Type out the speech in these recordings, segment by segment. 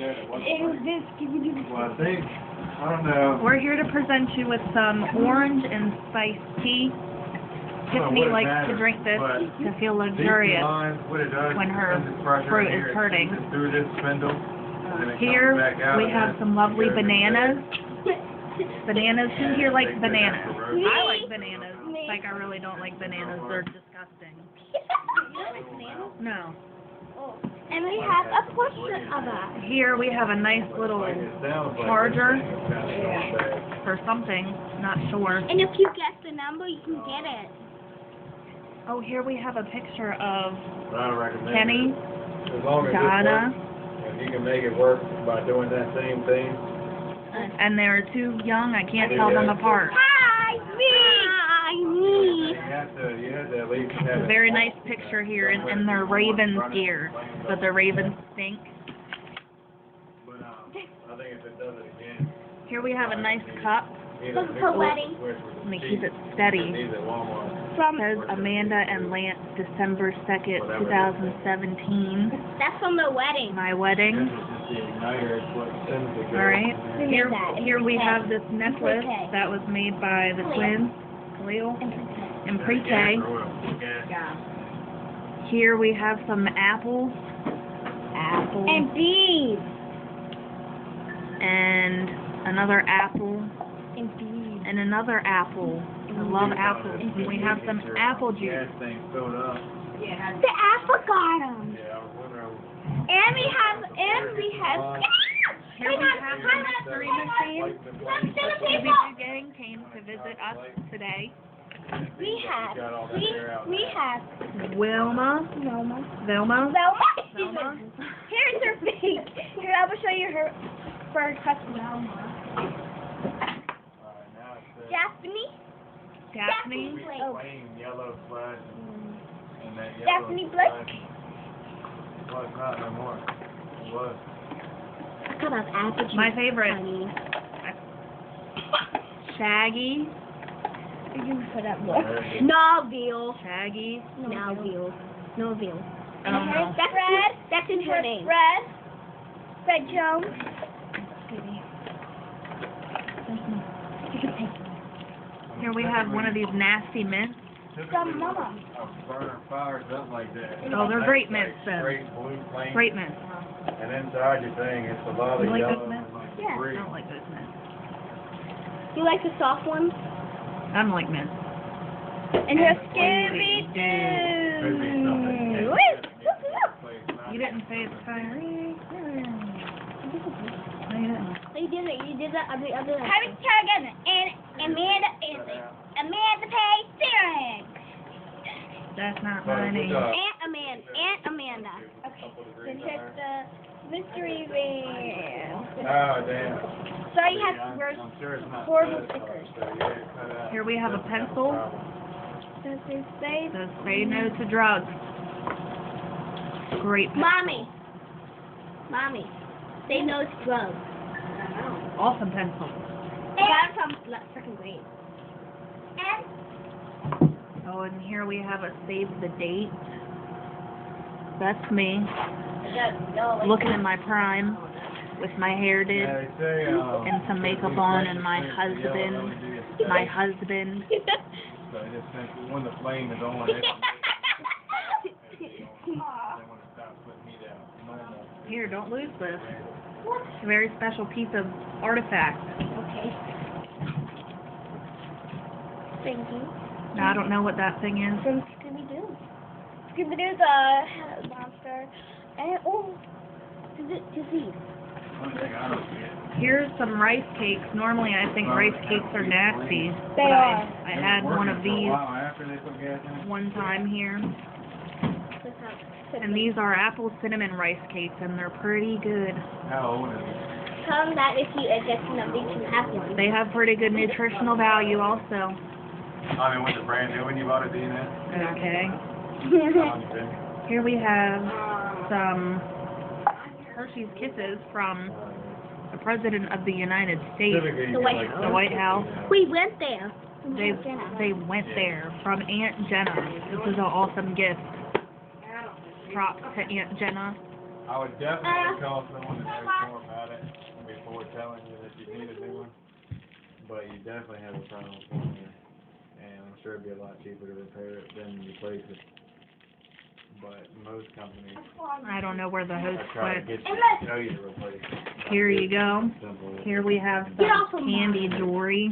Well, I think, I don't know. We're here to present you with some orange and spiced tea. Tiffany likes to drink this to feel luxurious when her throat is hurting. Here we have some lovely bananas. Bananas. Who here likes bananas? I like bananas. Like, I really don't like bananas. They're disgusting. You don't like bananas? No. Oh. And we have a portrait of us. Here we have a nice little charger for something. Not sure. And if you guess the number, you can get it. Oh, here we have a picture of Kenny, Donna, if you can make it work by doing that same thing. and they're too young. I can't tell them apart. Hi, me. Hi, me. You have to at least have A very nice picture here in their Ravens gear, but the Ravens stink. But I think if it does it again. Here we have a nice cup. Look for wedding. Let me keep it steady. From It says Amanda and Lance, December 2nd, 2017. That's from the wedding. My wedding. Alright. Here we have this necklace that was made by the twins, Khalil and Pre-K. Here we have some apples. And bees. And another apple. And bees. And another apple. I love apples. And we have some apple juice. The apple got 'em. And we have. Here we have the mystery machine. Scooby-Doo gang came to visit us today. We have Vilma. Here's her face. Here, I will show you her for customer. Daphne. Yellow flash. Daphne Blake. Well, it's not no more. It was. Cut off apple juice. My favorite. Shaggy. You put up more. Noville. Shaggy. Noville. I don't know. That's Fred. That's in her name. Fred Jones. Here we have one of these nasty mints. From Mama. Burner fires up like that. Oh, they're great mints, then. Straight blue flame. Great mints. And inside your thing, it's a lot of You like yellow. those mints? Yeah. I don't like those mints. You like the soft ones? I don't like mints. And your Scooby-Doo. You didn't say it's fiery. No, you didn't. You did that on the other one. Harry Targan and Amanda Pay Searing. That's not my name. Aunt Amanda. Okay. Then here's the mystery van. Oh, damn. So you have horrible stickers. Here we have a pencil. Does it say? Says say no to drugs. Great pencil. Mommy. Say no to drugs. Awesome pencil. I got it from second grade. And Oh, and here we have a save the date. That's me. Looking in my prime with my hair did and some makeup on and my husband. So it just when the flame is on, they want to stop putting me down. Here, don't lose this. It's a very special piece of artifact. okay. Thank you. Now, I don't know what that thing is. From Scooby-Doo. Scooby-Doo's a monster. And disease. One thing I don't get. Here's some rice cakes. Normally, I think rice cakes are nasty. They but are. I had one of these After they put gas in it. one time here. And these are apple cinnamon rice cakes, and they're pretty good. How old is it? Tell them that if you get to them, you can have one. They have pretty good nutritional value also. I mean, when it's brand new when you bought it, do you know? Okay. How long it's been? Here we have some Hershey's Kisses from the President of the United States. Typically, you The get White like House. The White House. We went there. They went there from Aunt Jenna. This is an awesome gift. Props to Aunt Jenna. I would definitely call someone that knows more about it before telling you that you need a new one. But you definitely have a problem with formula. And I'm sure it'd be a lot cheaper to repair it than replace it. But most companies I don't know where the host try to went. get you to tell you to replace it. Here you go. Simple. Here we have Get off some of candy jewelry.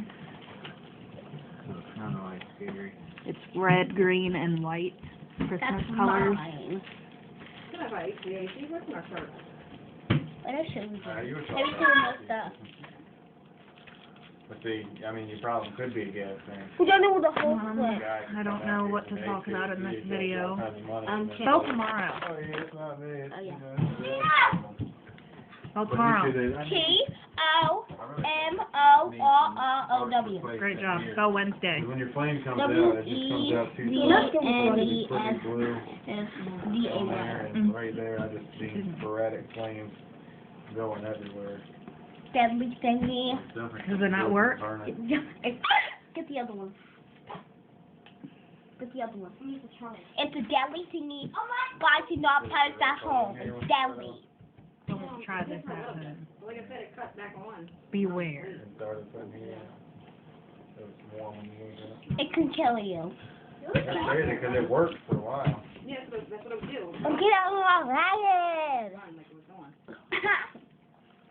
So it's kind of like scary. It's red, green, and white Christmas colors. Mine. Can I buy HVAC? Where's my shirt? Let us show you. You were Let talking me show you about more stuff. But see, I mean, your problem could be a gas thing. We don't know the whole split. I don't know what to talk about in this video. Okay. Till tomorrow. Oh yeah, it's not me. It's, Oh, yeah. Till tomorrow. T-O-M-O-R-R-O-W. Great job. Till Wednesday. When your flame comes out, it just comes out too fast. You put the glue on there, and right there, I just see sporadic flames going everywhere. Deadly thingy. Does it not work? Get the other one. Get the other one. It's a deadly thingy. Why do not post at home? It's deadly. Let's try this at home. Like I said, it cut back on. Beware. And started putting here. So it's warm when you wake up. It can kill you. That's crazy because it worked for a while. Yes, that's what I'm doing. Oh, get out of my ragged. Run like it was going.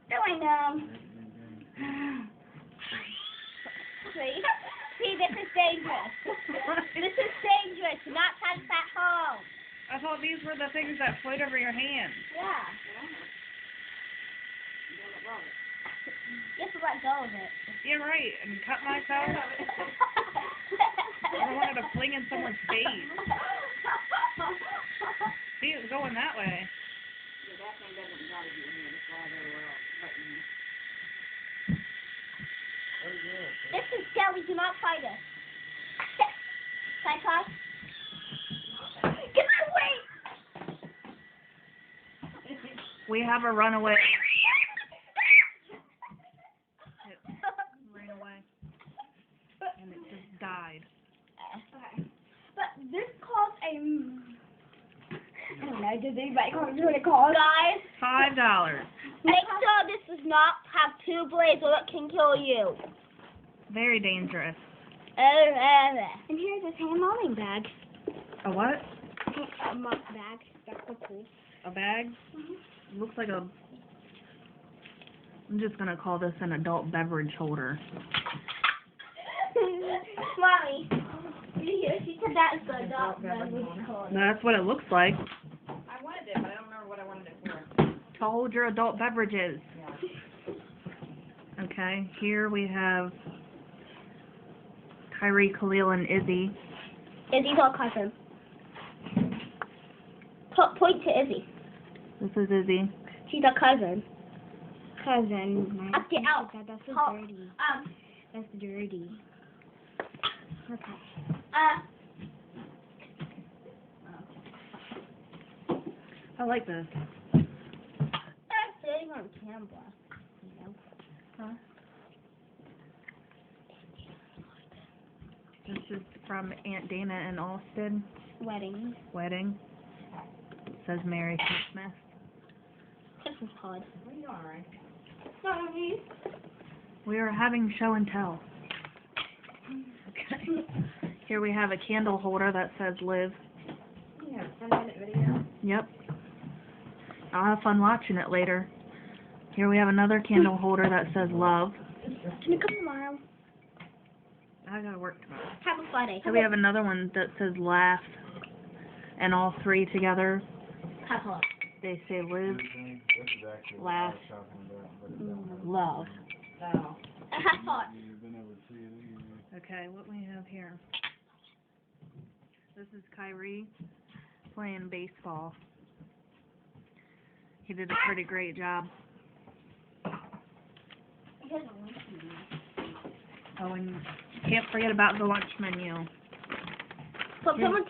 Doing See, this is dangerous. This is dangerous. Do not touch that hole. I thought these were the things that float over your hands. Yeah. You have to let go of it. Yeah, right. And cut myself. I don't want it to fling in someone's face. See, it's going that way. Yeah, that thing doesn't bother you in here. That's why they were letting you. This is deadly. Do not try this. Can I try? Get away! We have a runaway. It ran away. And it just died. Okay. But this calls a... I don't know. Does anybody know what it calls? Guys, $5. make sure this does not have two blades or it can kill you. Very dangerous. And here's this hand molding bag. A what? A mop bag. That's so cool. A bag? Looks like a... I'm just going to call this an adult beverage holder. Mommy, she said that is the adult beverage holder. That's what it looks like. I wanted it, but I don't remember what I wanted it for. To hold your adult beverages. Okay, here we have Kyrie, Khalil, and Izzy. Izzy's our cousin. Point to Izzy. This is Izzy. She's a cousin. Cousin. Up the out. That's so Ho- dirty. Um. That's dirty. Okay. I like this. I'm sitting on camera. You know. Huh? This is from Aunt Dana and Austin. Wedding. Wedding. It says Merry Christmas. Christmas card. What are you doing, Ray? Sorry. We are having show and tell. Okay. Here we have a candle holder that says live. Yeah, 10-minute video. Yep. I'll have fun watching it later. Here we have another candle holder that says love. Can you come tomorrow? I gotta work tomorrow. Have a Friday. Here we have another one that says laugh. And all three together, Have fun. they say live, This is actually laugh, what I was talking about, but it's not. love. No. Have fun. You've been able to see it anyway. Okay, what we have here? This is Kyrie playing baseball. He did a pretty great job. Oh, and can't forget about the lunch menu. From Hamilton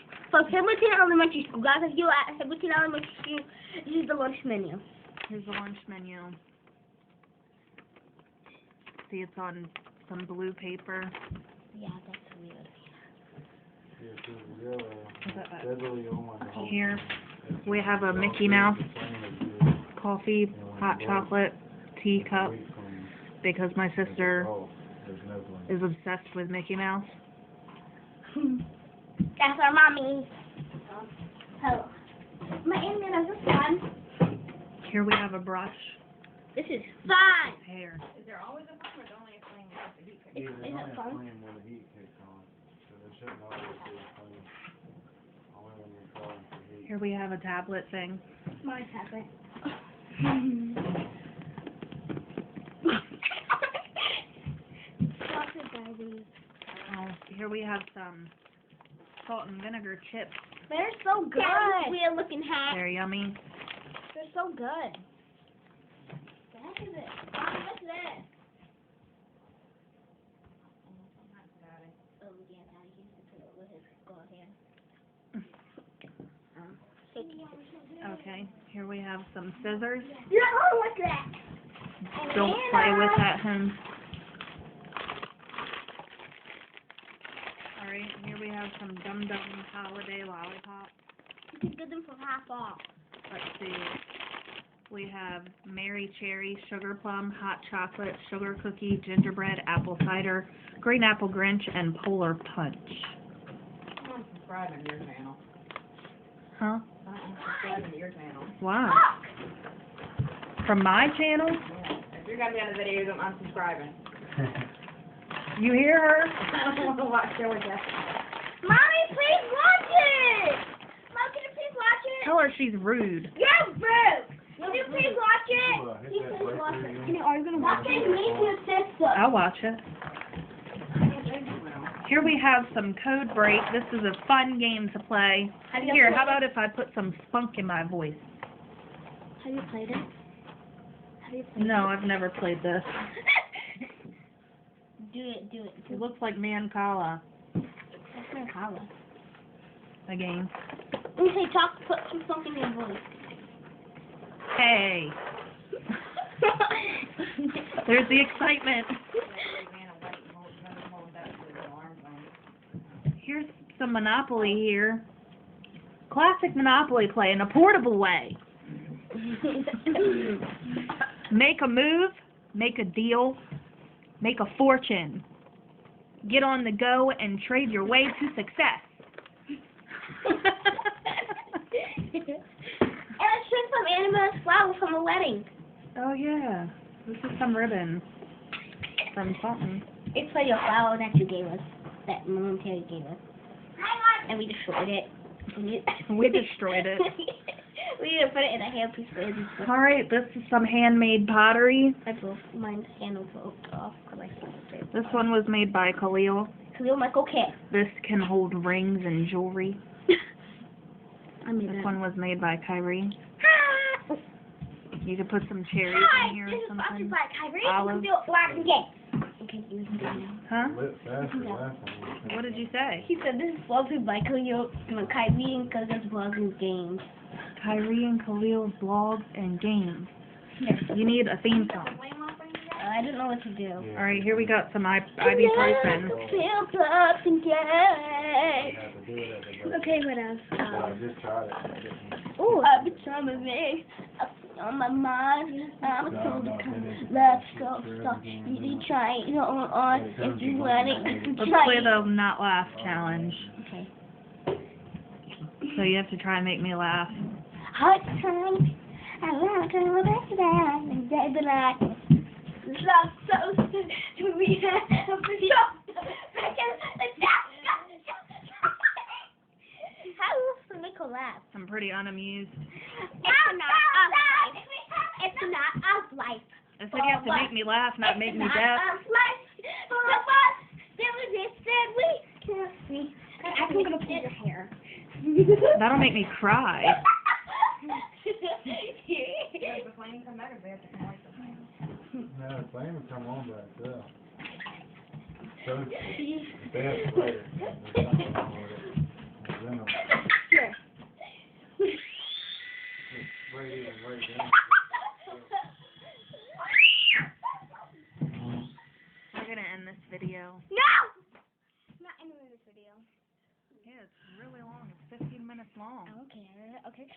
Elementary School. Guys, if you're at Hamilton Elementary School, this is the lunch menu. Here's the lunch menu. See, it's on some blue paper. Yeah, that's weird. Yeah, so the yellow, Is that- steadily on the whole Here, thing. We have a Mickey Mouse coffee, hot chocolate, teacup, because my sister is obsessed with Mickey Mouse. That's our mommy. Oh. My internet is fun. Here we have a brush. This is fun. Hair. Is there always a flame or is it only a flame with the heat? Yeah, there's Is it only a fun? flame when the heat kicks on, so there shouldn't always be a flame. Only when you're calling for heat. Here we have a tablet thing. My tablet. Chocolate baby. Here we have some salt and vinegar chips. They're so good. Weird looking hat. They're yummy. They're so good. What is it? Mom, what's this? Oh, yeah, now you can put it with his skull here. Okay, here we have some scissors. No, what's that? Don't play with at home. Alright, here we have some Dum Dum holiday lollipops. You can get them for half off. Let's see. We have Mary Cherry, Sugar Plum, Hot Chocolate, Sugar Cookie, Gingerbread, Apple Cider, Green Apple Grinch, and Polar Punch. I'm subscribing to your channel. Huh? I'm subscribing to your channel. Why? From my channel? Yeah. If you're gonna be on the videos, I'm unsubscribing. You hear her? I don't want to watch show with that. Mommy, please watch it! Mom, can you please watch it? Tell her she's rude. Yes, bro! Can you please watch it? Ooh, hit Can you that please right watch there it? again. Are you gonna Watch it, me and your sister. I'll watch it. Here we have some Code Break. This is a fun game to play. Have you Here, played how it? about if I put some spunk in my voice? Have you played it? Have you played No, I've never played this. it? Do it, do it. It looks like Mancala, That's my collar. a game. Okay, talk, put something in your voice. Hey, there's the excitement. Here's some Monopoly here. Classic Monopoly play in a portable way. Make a move, make a deal, make a fortune. Get on the go and trade your way to success. And I took some animal flower from a wedding. Oh yeah, this is some ribbon from something. It's for your flower that you gave us, that Mom and Terry gave us. And we destroyed it. We destroyed it. We didn't put it in a handpiece for it. Alright, this is some handmade pottery. I broke mine's handle broke off because I smashed it. This one was made by Khalil. Khalil Michael K. This can hold rings and jewelry. I made This that. one was made by Kyrie. You could put some cherries Hi, in here this or is sponsored something. by Kyrie. Olive. Khalil Black and Gay. Okay, you can do it now. Huh? Lit faster last time. What did you say? He said this is sponsored by Khalil, Kyrie and Khalil's Blogs and Games. Kyrie and Khalil's blogs and games. You need a theme song. I don't know what to do. Yeah. Alright, here we got some ibuprofen. Khalil Blogs and You Games. have to do it at the break. Okay, what else? But I just tried it. and it didn't- Ooh, I've been trying to make on my mind. I'm a told to come. Let's go. Stop. You can try it on if you want it. Let's Try play it. the not laugh challenge. Okay. So you have to try and make me laugh. Hot time. I love to look at that and baby like love so to me. How will make a laugh? I'm pretty unamused. It's not us life. It's not us life. I said you have to make me laugh, not make me deaf. I'm gonna pull your hair. That'll make me cry. Does the flame come back or do they have to come like the flame? No, the flame will come on by itself. So, they have to light it. There's something wrong with it. There's venom. Here. It's right here, right there. We're gonna end this video. No! Not ending this video. Yeah, it's really long. It's 15 minutes long. I don't care. Okay.